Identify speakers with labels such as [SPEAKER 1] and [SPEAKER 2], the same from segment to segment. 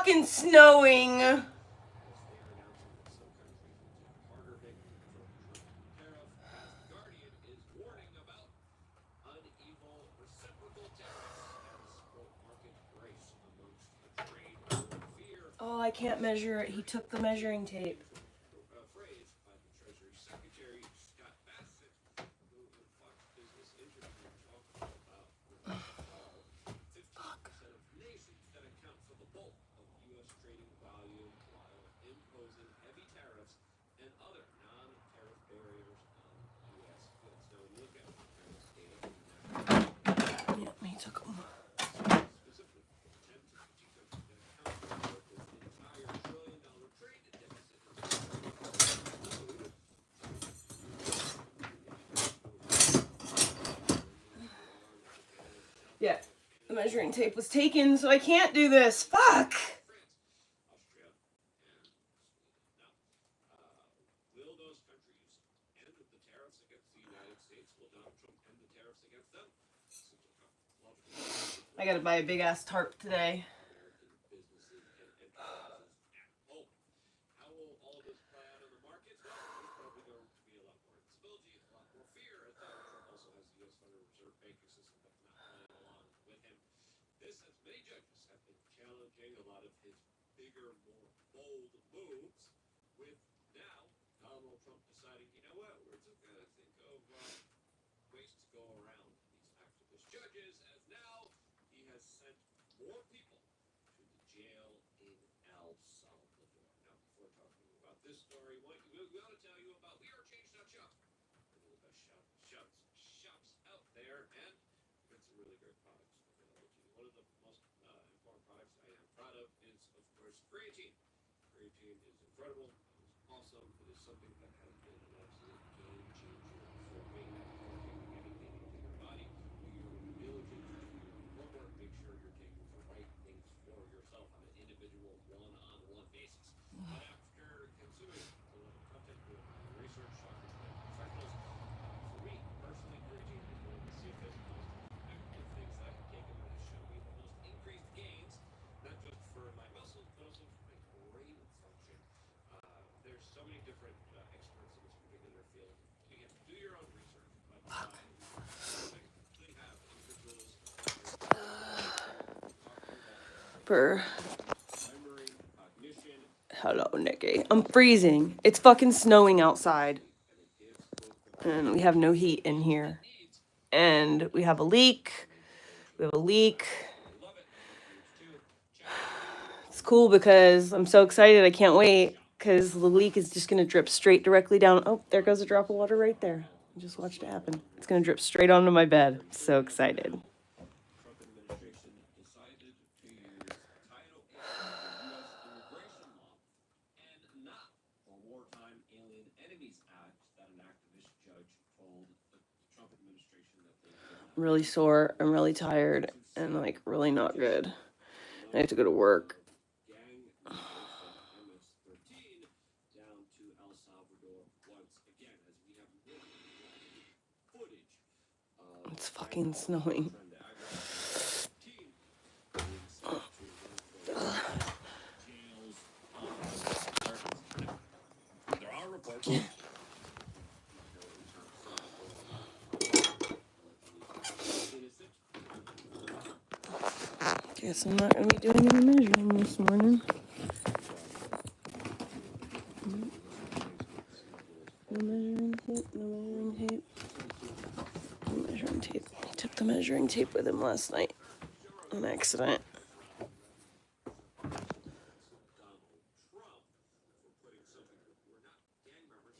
[SPEAKER 1] fucking snowing. Oh, I can't measure it. He took the measuring tape. Yeah, he took them. Yeah, the measuring tape was taken, so I can't do this. Fuck! I gotta buy a big ass tarp today. Hello, Nikki. I'm freezing. It's fucking snowing outside. And we have no heat in here. And we have a leak. It's cool because I'm so excited. I can't wait because the leak is just going to drip straight directly down. Oh, there goes a drop of water right there. I just watched it happen. It's going to drip straight onto my bed. So excited. I'm really sore. I'm really tired and like really not good. I have to go to work. It's fucking snowing. Guess I'm not going to be doing any measuring this morning. No measuring tape, no measuring tape. No measuring tape. He took the measuring tape with him last night on accident.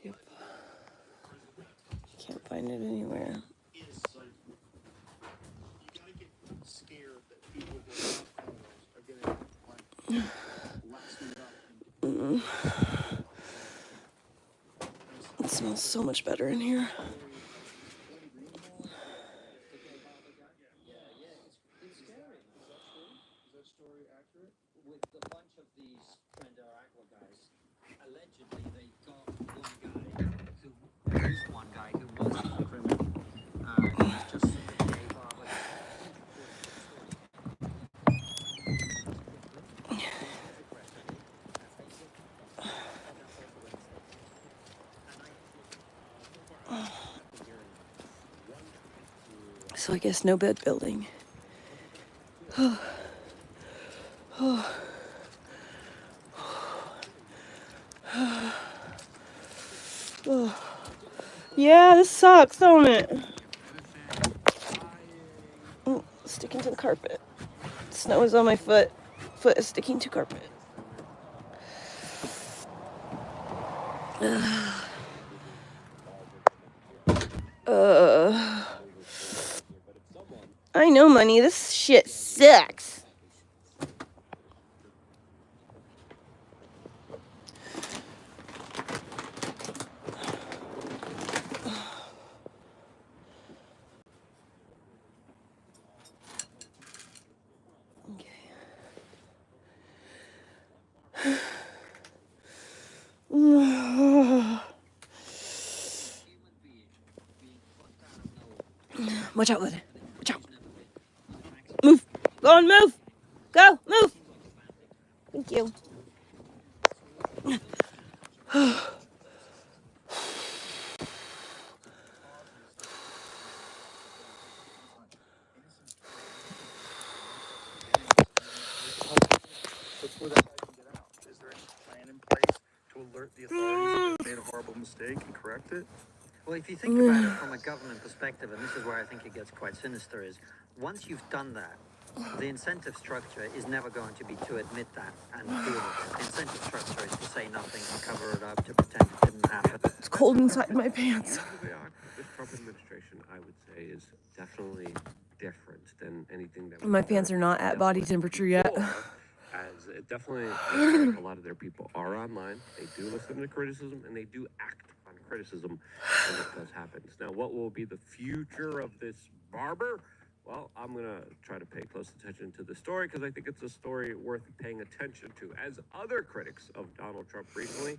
[SPEAKER 1] Yep. Can't find it anywhere. It smells so much better in here. so I guess no bed building. Yeah, this sucks, don't it? Oh, sticking to the carpet. Snow is on my foot. Foot is sticking to carpet. I know, money. This shit sucks. Watch out, Leather. Watch out. Move. Go on, move. Go, move. Thank you.
[SPEAKER 2] Is there any plan in place to alert the authorities that they made a horrible mistake and correct it?
[SPEAKER 3] Well, if you think about it from a government perspective, and this is where I think it gets quite sinister, is once you've done that, the incentive structure is never going to be to admit that and deal with it. The incentive structure is to say nothing, to cover it up, to pretend it didn't happen.
[SPEAKER 1] It's cold inside my pants.
[SPEAKER 4] This Trump administration, I would say, is definitely different than anything that
[SPEAKER 1] My pants are not at body temperature yet.
[SPEAKER 4] As it definitely looks like a lot of their people are online. They do listen to criticism and they do act on criticism when it does happen. Now, what will be the future of this barber? Well, I'm going to try to pay close attention to the story because I think it's a story worth paying attention to. As other critics of Donald Trump recently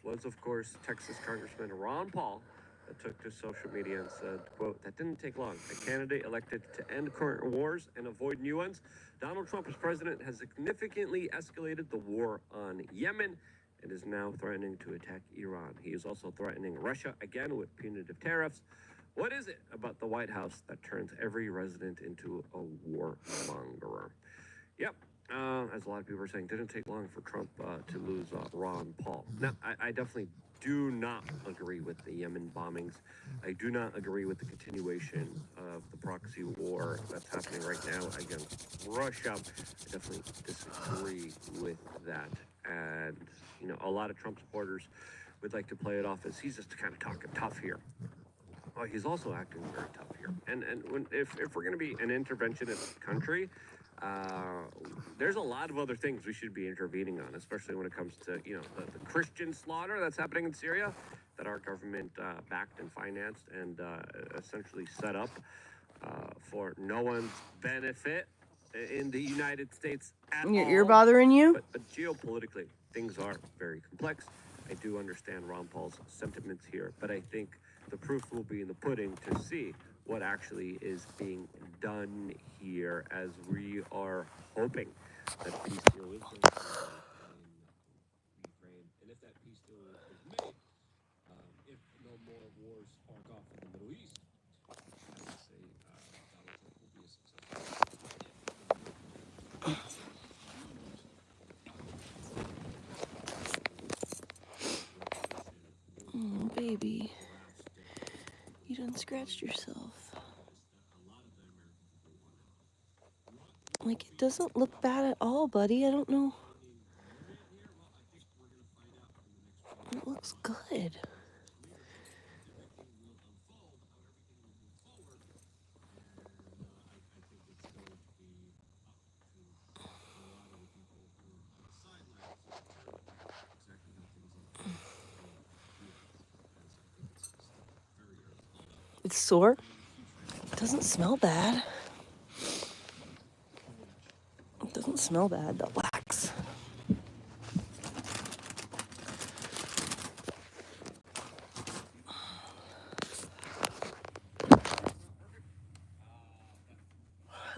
[SPEAKER 4] was, of course, Texas Congressman Ron Paul, that took to social media and said, quote, "That didn't take long. A candidate elected to end current wars and avoid new ones. Donald Trump as president has significantly escalated the war on Yemen and is now threatening to attack Iran. He is also threatening Russia again with punitive tariffs. What is it about the White House that turns every resident into a warmonger?" Yep. As a lot of people are saying, didn't take long for Trump to lose Ron Paul. Now, I definitely do not agree with the Yemen bombings. I do not agree with the continuation of the proxy war that's happening right now against Russia. I definitely disagree with that. And, you know, a lot of Trump supporters would like to play it off as he's just kind of talking tough here. Well, he's also acting very tough here. And if we're going to be an interventionist country, there's a lot of other things we should be intervening on, especially when it comes to, you know, the Christian slaughter that's happening in Syria that our government backed and financed and essentially set up for no one's benefit in the United States at all.
[SPEAKER 1] Your ear bothering you?
[SPEAKER 4] But geopolitically, things are very complex. I do understand Ron Paul's sentiments here, but I think the proof will be in the pudding to see what actually is being done here, as we are hoping that peace deal is going to be in Ukraine. And if that peace deal is made, if no more wars spark off in the Middle East, I would say Donald Trump will be a successful.
[SPEAKER 1] Oh, baby. You done scratched yourself. Like, it doesn't look bad at all, buddy. I don't know. It looks good. It's sore. It doesn't smell bad. It doesn't smell bad, the wax.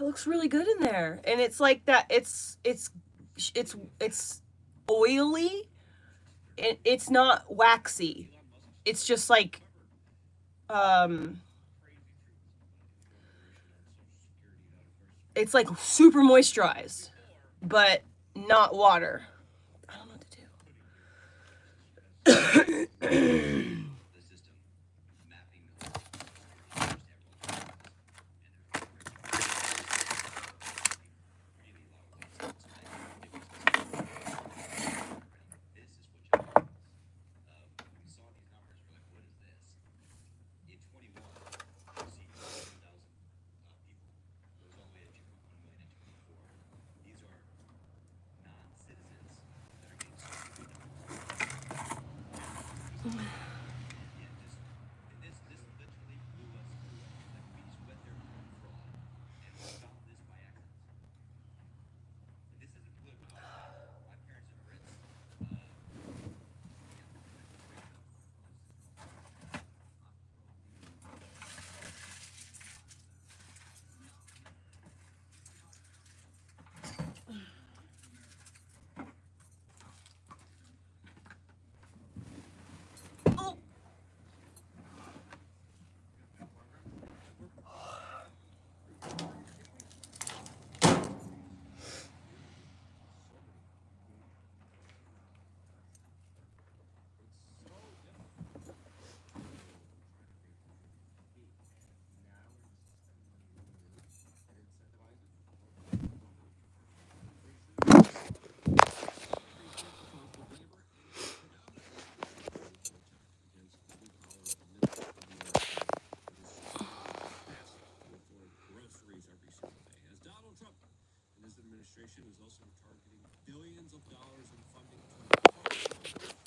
[SPEAKER 1] It looks really good in there. And it's like that, it's oily. It's not waxy. It's just like it's like super moisturized, but not water. I don't know what to do.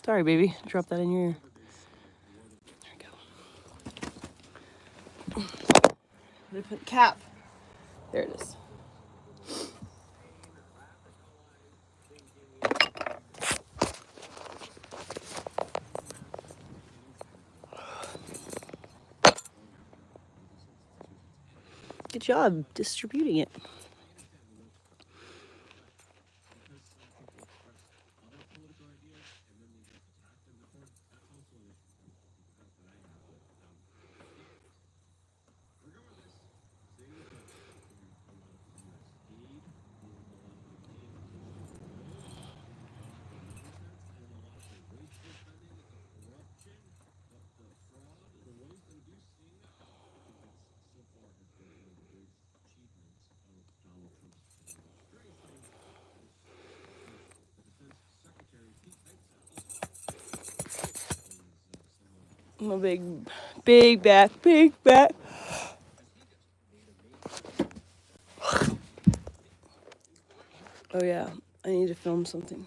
[SPEAKER 1] Sorry, baby. Drop that in your ear. There we go. They put cap. There it is. Good job distributing it. I'm a big back. Oh yeah, I need to film something.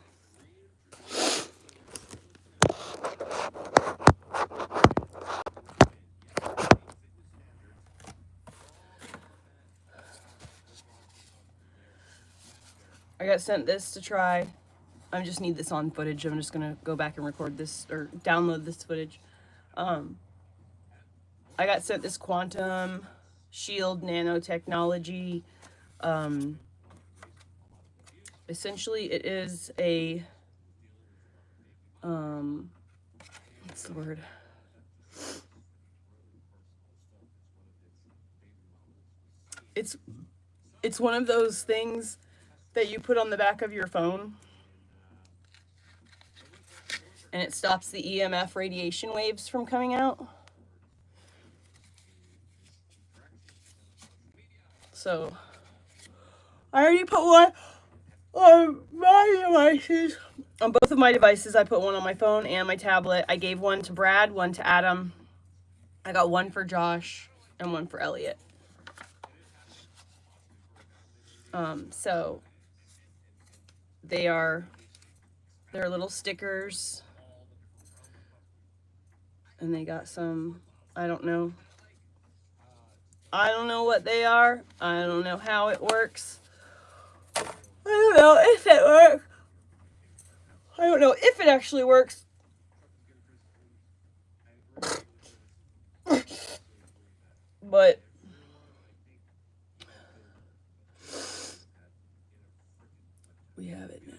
[SPEAKER 1] I got sent this to try. I just need this on footage. I'm just gonna go back and record this or download this footage. I got sent this quantum shield nanotechnology. Essentially, it is a what's the word? It's one of those things that you put on the back of your phone, and it stops the EMF radiation waves from coming out. So I already put one on my devices. On both of my devices, I put one on my phone and my tablet. I gave one to Brad, one to Adam. I got one for Josh and one for Elliot. So they're little stickers, and they got some, I don't know what they are. I don't know how it works. I don't know if it works. I don't know if it actually works. But we have it now.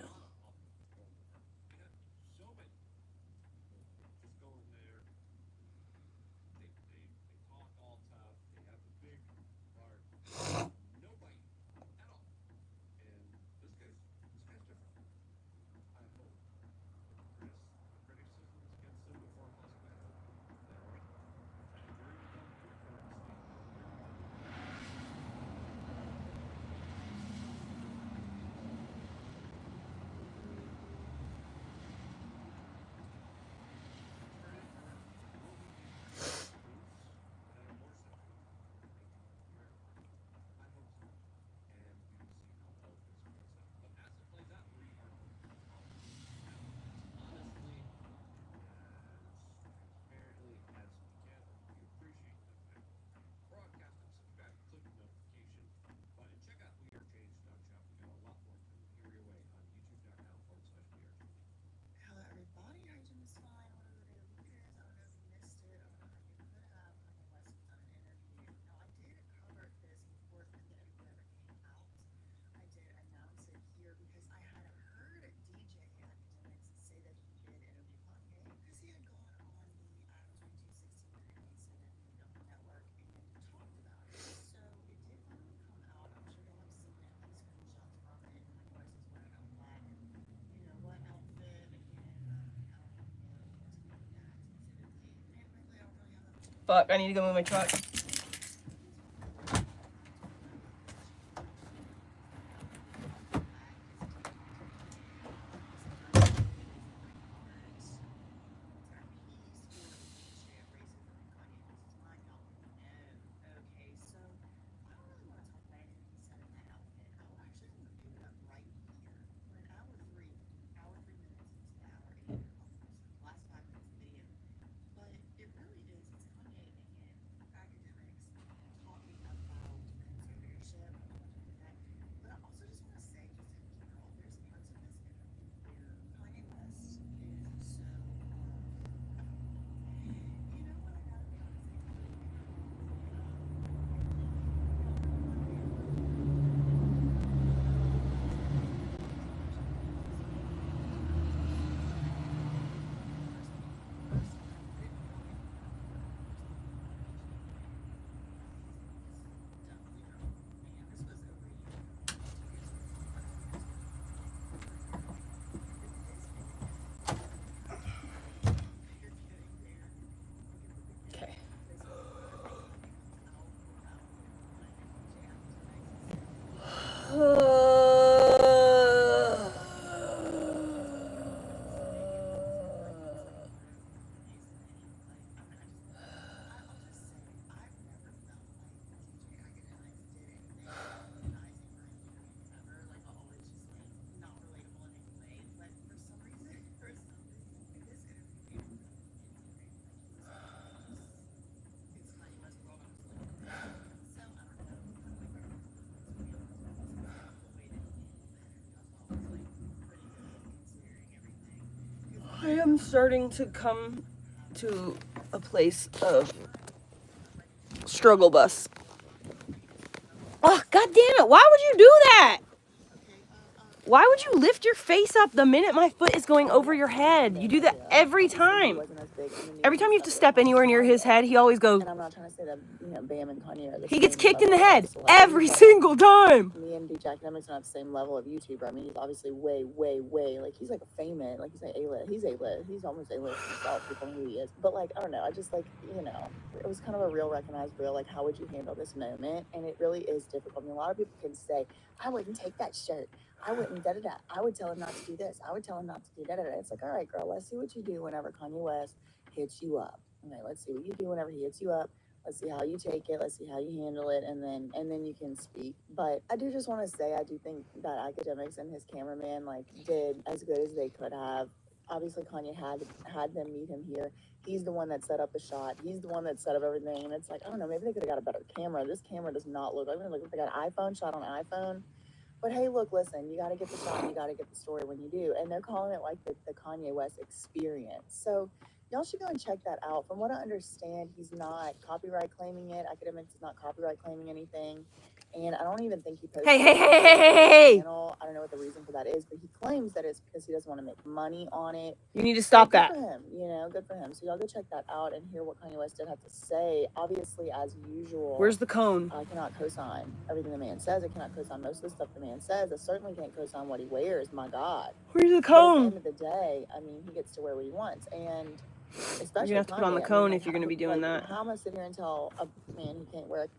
[SPEAKER 1] fuck. I need to go move my truck. Okay. I am starting to come to a place of struggle bus. Oh, god damn it. Why would you do that? Why would you lift your face up the minute my foot is going over your head? You do that every time. Every time you have to step anywhere near his head, he always goes.
[SPEAKER 5] And I'm not trying to say that, you know, Bam and Kanye are the
[SPEAKER 1] He gets
[SPEAKER 5] same
[SPEAKER 1] kicked in the
[SPEAKER 5] level of
[SPEAKER 1] head
[SPEAKER 5] celebrity,
[SPEAKER 1] every
[SPEAKER 5] but
[SPEAKER 1] single time.
[SPEAKER 5] Me and DJ Academics are not the same level of YouTuber. I mean, he's obviously way, like, he's like a famous, like, he's like A-list. He's A-list. He's almost A-list himself. People know who he is. But, like, I don't know. I just, like, you know, it was kind of a real recognized real, like, how would you handle this moment? And it really is difficult. I mean, a lot of people can say, I wouldn't take that shirt. I wouldn't da-da-da. I would tell him not to do this. I would tell him not to do da-da-da. It's like, all right, girl, let's see what you do whenever Kanye West hits you up. Okay, let's see what you do whenever he hits you up. Let's see how you take it. Let's see how you handle it, and then you can speak. But I do just want to say, I do think that Academics and his cameraman like did as good as they could have. Obviously, Kanye had them meet him here. He's the one that set up the shot. He's the one that set up everything. And it's like, I don't know, maybe they could have got a better camera. This camera does not look. I mean, like if they got an iPhone shot on an iPhone. But hey, look, listen, you got to get the shot and you got to get the story when you do. And they're calling it like the Kanye West experience. So y'all should go and check that out. From what I understand, he's not copyright claiming it. Academics is not copyright claiming anything. And I don't even think he posted
[SPEAKER 1] Hey.
[SPEAKER 5] it on his channel. I don't know what the reason for that is, but he claims that it's because he doesn't want to make money on it.
[SPEAKER 1] You need to stop that.
[SPEAKER 5] Good for him, you know, good for him. So y'all go check that out and hear what Kanye West did have to say. Obviously, as usual.
[SPEAKER 1] Where's the cone?
[SPEAKER 5] I cannot co-sign everything the man says. I cannot co-sign most of the stuff the man says. I certainly can't co-sign what he wears. My God.
[SPEAKER 1] Where's the
[SPEAKER 5] But at the
[SPEAKER 1] cone?
[SPEAKER 5] end of the day, I mean, he gets to wear what he wants. And especially
[SPEAKER 1] You're gonna have to put on the
[SPEAKER 5] Kanye, I
[SPEAKER 1] cone
[SPEAKER 5] mean,
[SPEAKER 1] if you're gonna be doing that.
[SPEAKER 5] How am I sit here and tell a man he can't wear an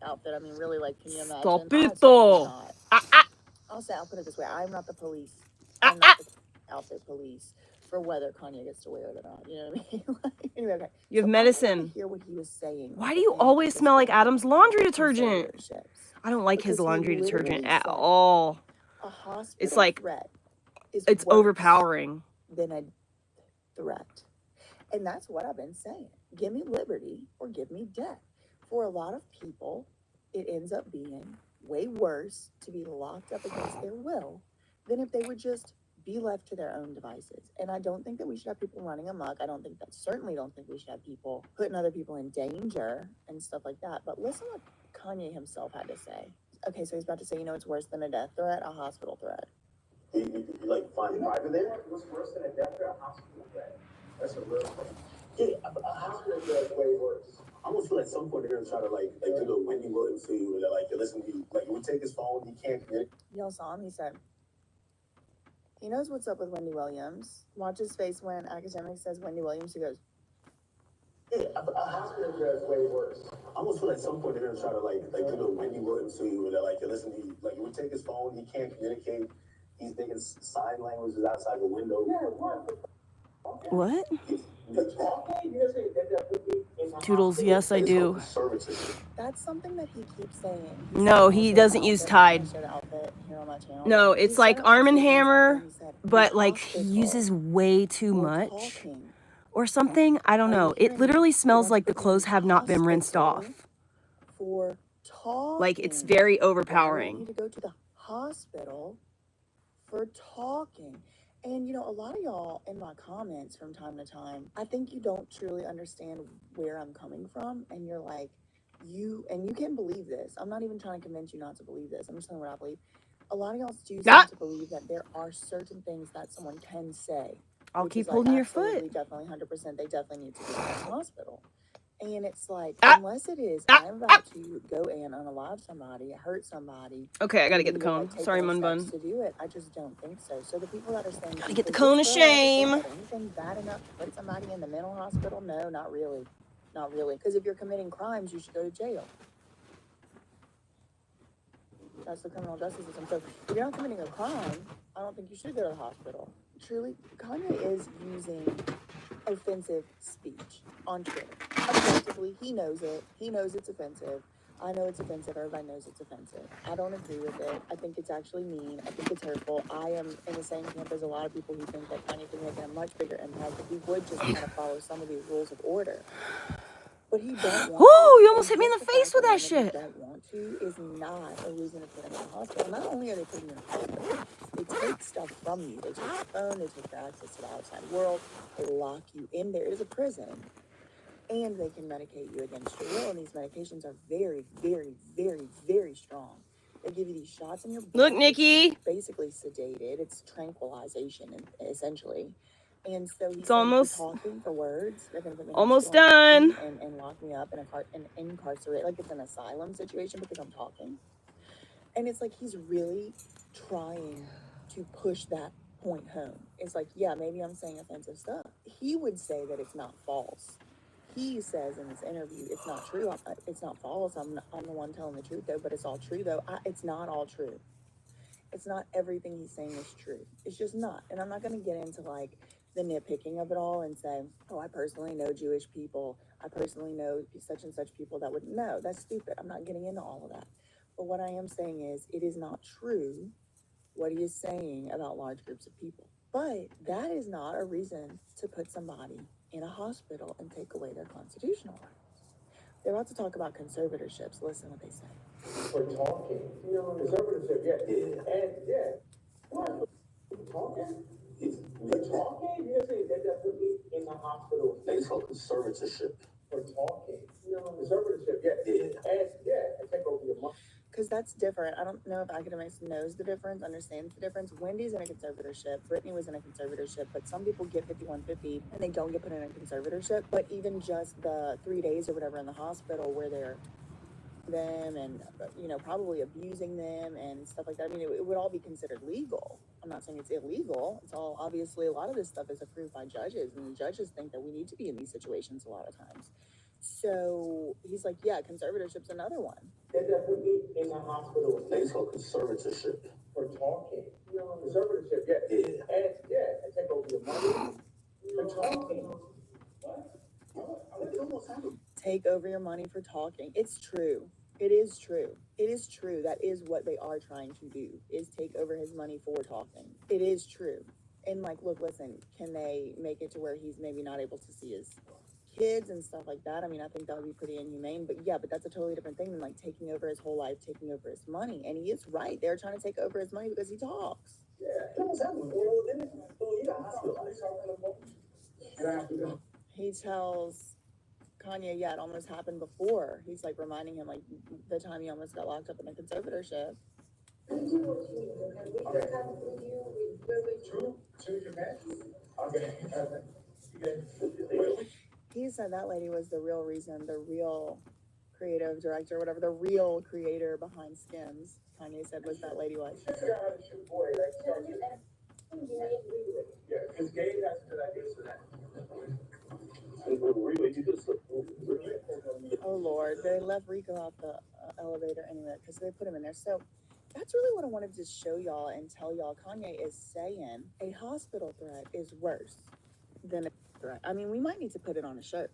[SPEAKER 5] outfit? I mean, really, like, can you imagine?
[SPEAKER 1] Stop
[SPEAKER 5] I
[SPEAKER 1] it,
[SPEAKER 5] certainly
[SPEAKER 1] though.
[SPEAKER 5] not. I'll put it this way. I'm not the police. I'm not the outfit police for whether Kanye gets to wear it or not. You know what I mean? Like, anyway, okay.
[SPEAKER 1] You have
[SPEAKER 5] So
[SPEAKER 1] medicine.
[SPEAKER 5] I wanna hear what he was saying.
[SPEAKER 1] Why do you always smell like Adam's laundry detergent?
[SPEAKER 5] Conservatorships.
[SPEAKER 1] I don't like his
[SPEAKER 5] Because he
[SPEAKER 1] laundry detergent
[SPEAKER 5] literally
[SPEAKER 1] at
[SPEAKER 5] said
[SPEAKER 1] all.
[SPEAKER 5] A hospital
[SPEAKER 1] It's like,
[SPEAKER 5] threat is
[SPEAKER 1] it's
[SPEAKER 5] worse
[SPEAKER 1] overpowering.
[SPEAKER 5] than a threat. And that's what I've been saying. Give me liberty or give me death. For a lot of people, it ends up being way worse to be locked up against their will than if they would just be left to their own devices. And I don't think that we should have people running amok. Certainly don't think we should have people putting other people in danger and stuff like that. But listen what Kanye himself had to say. Okay, so he's about to say, you know, it's worse than a death threat, a hospital threat.
[SPEAKER 6] You like find private there? What's worse than a death threat? A hospital threat. That's a real thing. Yeah, a hospital threat is way worse. I almost feel like some point they're gonna try to like do the Wendy Williams thing where they're like, listen, we take his phone, he can't get it.
[SPEAKER 5] Y'all saw him, he said, he knows what's up with Wendy Williams. Watch his face when Academic says Wendy Williams, he goes,
[SPEAKER 6] Yeah, a hospital is way worse. I almost feel like at some point they're gonna try to like do the Wendy Williams to you, where they're like, listen, he like we take his phone, he can't communicate, he's thinking sign languages outside the window. Yeah, what?
[SPEAKER 1] What?
[SPEAKER 6] Toodles,
[SPEAKER 1] Toodles, yes, I do.
[SPEAKER 5] That's something that he keeps saying.
[SPEAKER 1] No, he doesn't use Tide. No, it's like Arm & Hammer, but like he uses way too much or something. I don't know. It literally smells like the clothes have not been rinsed off.
[SPEAKER 5] For talking.
[SPEAKER 1] Like it's very
[SPEAKER 5] Why would you
[SPEAKER 1] overpowering.
[SPEAKER 5] need to go to the hospital for talking? And you know, a lot of y'all in my comments from time to time, I think you don't truly understand where I'm coming from, and you're like, you can believe this. I'm not even trying to convince you not to believe this. I'm just saying what I believe. A lot of y'all do seem to believe that there are certain things that someone can say.
[SPEAKER 1] I'll keep holding your foot.
[SPEAKER 5] Definitely, 100%. They definitely need to be in the hospital. And it's like, unless it is, I'm about to go and unalive somebody, hurt somebody.
[SPEAKER 1] Okay, I gotta get the cone. Sorry, Mun Bun.
[SPEAKER 5] To do it, I just don't think so. So the people that are saying,
[SPEAKER 1] Gotta get the cone of shame.
[SPEAKER 5] Anything bad enough to put somebody in the mental hospital? No, not really. Not really. Because if you're committing crimes, you should go to jail. That's the criminal justice system. So if you're not committing a crime, I don't think you should go to the hospital. Truly, Kanye is using offensive speech on Twitter. Objectively, he knows it. He knows it's offensive. I know it's offensive. Everybody knows it's offensive. I don't agree with it. I think it's actually mean. I think it's hurtful. I am in the same camp as a lot of people who think that Kanye can make a much bigger impact if he would just kind of follow some of these rules of order. But he don't want
[SPEAKER 1] Woo, you almost hit me in the face with that shit.
[SPEAKER 5] Don't want to is not a reason to put him in the hospital. Not only are they putting you in the hospital, they take stuff from you. They take your phone, they take your access to the outside world, they lock you in there. It is a prison. And they can medicate you against your will. And these medications are very, very, very, very strong. They give you these shots in your blood.
[SPEAKER 1] Look, Nikki.
[SPEAKER 5] Basically sedated. It's tranquilization, essentially. And so he's
[SPEAKER 1] almost
[SPEAKER 5] talking for words. They're gonna put me
[SPEAKER 1] almost done.
[SPEAKER 5] And lock me up and incarcerate, like it's an asylum situation because I'm talking. And it's like he's really trying to push that point home. It's like, yeah, maybe I'm saying offensive stuff. He would say that it's not false. He says in this interview, it's not true. It's not false. I'm the one telling the truth though, but it's all true though. It's not all true. It's not everything he's saying is true. It's just not. And I'm not going to get into like the nitpicking of it all and say, oh, I personally know Jewish people. I personally know such and such people that would know. That's stupid. I'm not getting into all of that. But what I am saying is it is not true what he is saying about large groups of people. But that is not a reason to put somebody in a hospital and take away their constitutional rights. They're about to talk about conservatorships. Listen what they say.
[SPEAKER 6] We're talking. You know, conservatorship, yeah. And yeah. What? Talking? We're talking? You're saying that put me in the hospital. It's called conservatorship. We're talking. You know, conservatorship, yeah. And yeah, and take over your money.
[SPEAKER 5] Because that's different. I don't know if academics knows the difference, understands the difference. Wendy's in a conservatorship. Brittany was in a conservatorship. But some people get 5150 and they don't get put in a conservatorship. But even just the 3 days or whatever in the hospital where they're them and, you know, probably abusing them and stuff like that. I mean, it would all be considered legal. I'm not saying it's illegal. It's all, obviously, a lot of this stuff is approved by judges. And the judges think that we need to be in these situations a lot of times. So he's like, yeah, conservatorship's another one.
[SPEAKER 6] They put me in the hospital. It's called conservatorship. For talking. You know, conservatorship, yeah. And yeah, and take over your money. For talking. What?
[SPEAKER 5] Take over your money for talking. It's true. It is true. It is true. That is what they are trying to do, is take over his money for talking. It is true. And like, look, listen, can they make it to where he's maybe not able to see his kids and stuff like that? I mean, I think that would be pretty inhumane, but yeah, but that's a totally different thing than like taking over his whole life, taking over his money. And he is right. They're trying to take over his money because he talks. He tells Kanye, yeah, it almost happened before. He's like reminding him like the time he almost got locked up in a conservatorship. He said that lady was the real reason, the real creative director, whatever, the real creator behind Skims. Kanye said was that lady was.
[SPEAKER 6] Yeah, because Gabe has good ideas for that. Really, you just
[SPEAKER 5] Or they left Rico off the elevator anyway because they put him in there. So that's really what I wanted to show y'all and tell y'all. Kanye is saying a hospital threat is worse than a threat. I mean, we might need to put it on a shirt.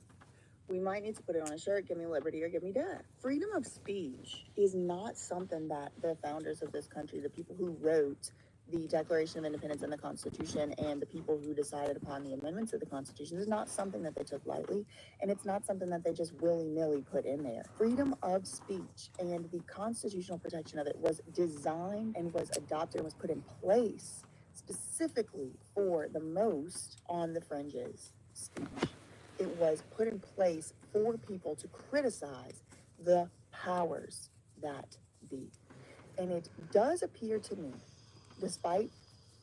[SPEAKER 5] We might need to put it on a shirt, give me liberty or give me death. Freedom of speech is not something that the founders of this country, the people who wrote the Declaration of Independence and the Constitution, and the people who decided upon the amendments of the Constitution, is not something that they took lightly, and it's not something that they just willy-nilly put in there. Freedom of speech and the constitutional protection of it was designed and was adopted and was put in place specifically for the most on the fringes speech. It was put in place for people to criticize the powers that be. And it does appear to me, despite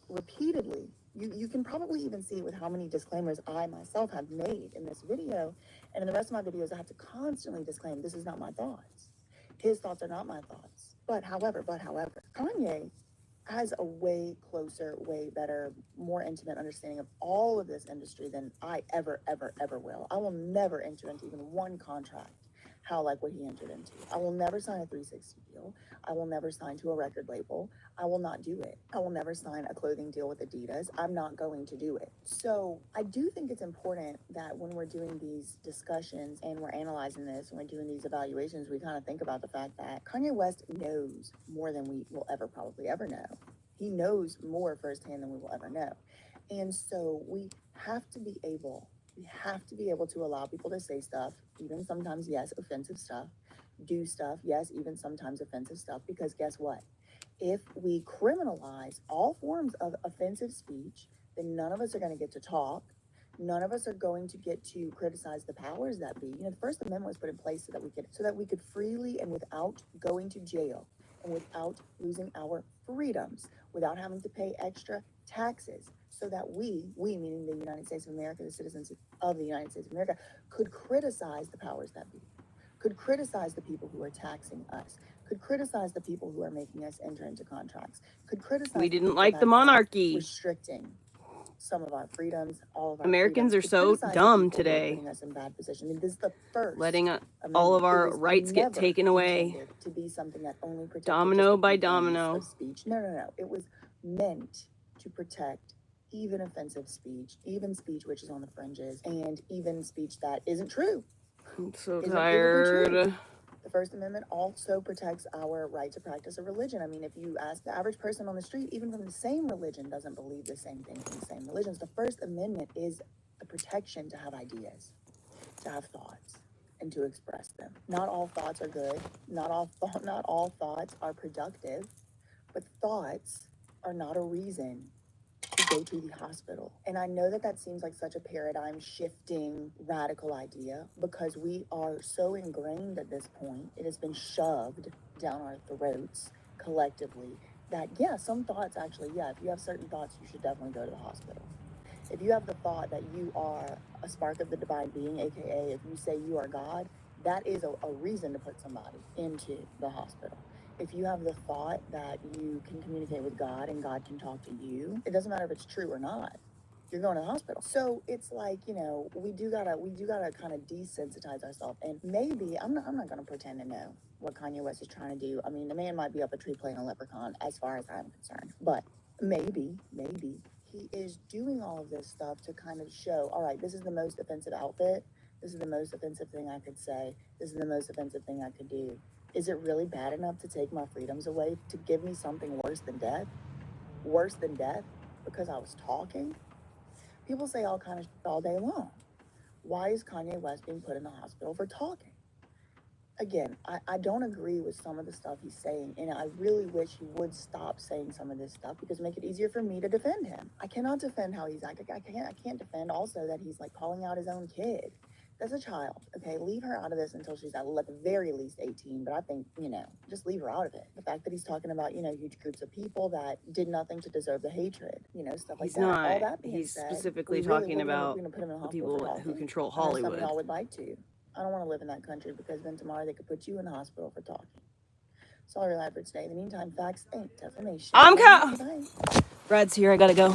[SPEAKER 5] repeatedly, you can probably even see it with how many disclaimers I myself have made in this video. And in the rest of my videos, I have to constantly disclaim, this is not my thoughts. His thoughts are not my thoughts. But however, Kanye has a way closer, way better, more intimate understanding of all of this industry than I ever will. I will never enter into even one contract like what he entered into. I will never sign a 360 deal. I will never sign to a record label. I will not do it. I will never sign a clothing deal with Adidas. I'm not going to do it. So I do think it's important that when we're doing these discussions and we're analyzing this and we're doing these evaluations, we kind of think about the fact that Kanye West knows more than we will probably ever know. He knows more firsthand than we will ever know. And so we have to be able to allow people to say stuff, even sometimes, yes, offensive stuff, do stuff, yes, even sometimes offensive stuff, because guess what? If we criminalize all forms of offensive speech, then none of us are going to get to talk. None of us are going to get to criticize the powers that be. You know, the First Amendment was put in place so that we could freely and without going to jail and without losing our freedoms, without having to pay extra taxes, so that we meaning the United States of America, the citizens of the United States of America, could criticize the powers that be, could criticize the people who are taxing us, could criticize the people who are making us enter into contracts, could criticize.
[SPEAKER 1] We didn't like the monarchy.
[SPEAKER 5] Restricting some of our freedoms, all of our
[SPEAKER 1] Americans
[SPEAKER 5] freedoms,
[SPEAKER 1] are so dumb today.
[SPEAKER 5] putting us in bad position. I mean, this is the first
[SPEAKER 1] letting all of our rights get taken away,
[SPEAKER 5] to be something that only protected
[SPEAKER 1] domino by domino.
[SPEAKER 5] Of speech. No. It was meant to protect even offensive speech, even speech which is on the fringes, and even speech that isn't true.
[SPEAKER 1] I'm so tired.
[SPEAKER 5] The First Amendment also protects our right to practice a religion. I mean, if you ask the average person on the street, even from the same religion, doesn't believe the same thing from the same religions. The First Amendment is the protection to have ideas, to have thoughts, and to express them. Not all thoughts are good. Not all thoughts are productive, but thoughts are not a reason to go to the hospital. And I know that seems like such a paradigm shifting, radical idea, because we are so ingrained at this point, it has been shoved down our throats collectively, that some thoughts actually, if you have certain thoughts, you should definitely go to the hospital. If you have the thought that you are a spark of the divine being, aka if you say you are God, that is a reason to put somebody into the hospital. If you have the thought that you can communicate with God and God can talk to you, it doesn't matter if it's true or not, you're going to the hospital. So it's like, we do gotta kind of desensitize ourselves. And maybe I'm not gonna pretend to know what Kanye West is trying to do. I mean, the man might be up a tree playing a leprechaun as far as I'm concerned, but maybe he is doing all of this stuff to kind of show, all right, this is the most offensive outfit. This is the most offensive thing I could say. This is the most offensive thing I could do. Is it really bad enough to take my freedoms away, to give me something worse than death? Worse than death because I was talking? People say all kind of shit all day long. Why is Kanye West being put in the hospital for talking? Again, I don't agree with some of the stuff he's saying, and I really wish he would stop saying some of this stuff, because make it easier for me to defend him. I cannot defend how he's acting. I can't defend also that he's like calling out his own kid. That's a child, okay? Leave her out of this until she's at the very least 18, but I think, just leave her out of it. The fact that he's talking about, huge groups of people that did nothing to deserve the hatred, stuff like that. All that being
[SPEAKER 1] He's
[SPEAKER 5] said,
[SPEAKER 1] specifically
[SPEAKER 5] we really
[SPEAKER 1] talking about
[SPEAKER 5] put him in
[SPEAKER 1] the people who control
[SPEAKER 5] I know some
[SPEAKER 1] Hollywood.
[SPEAKER 5] of y'all would like to. I don't want to live in that country, because then tomorrow they could put you in the hospital for talking. That's all I have for today. In the meantime, facts ain't defamation.
[SPEAKER 1] Brad's here. I gotta go.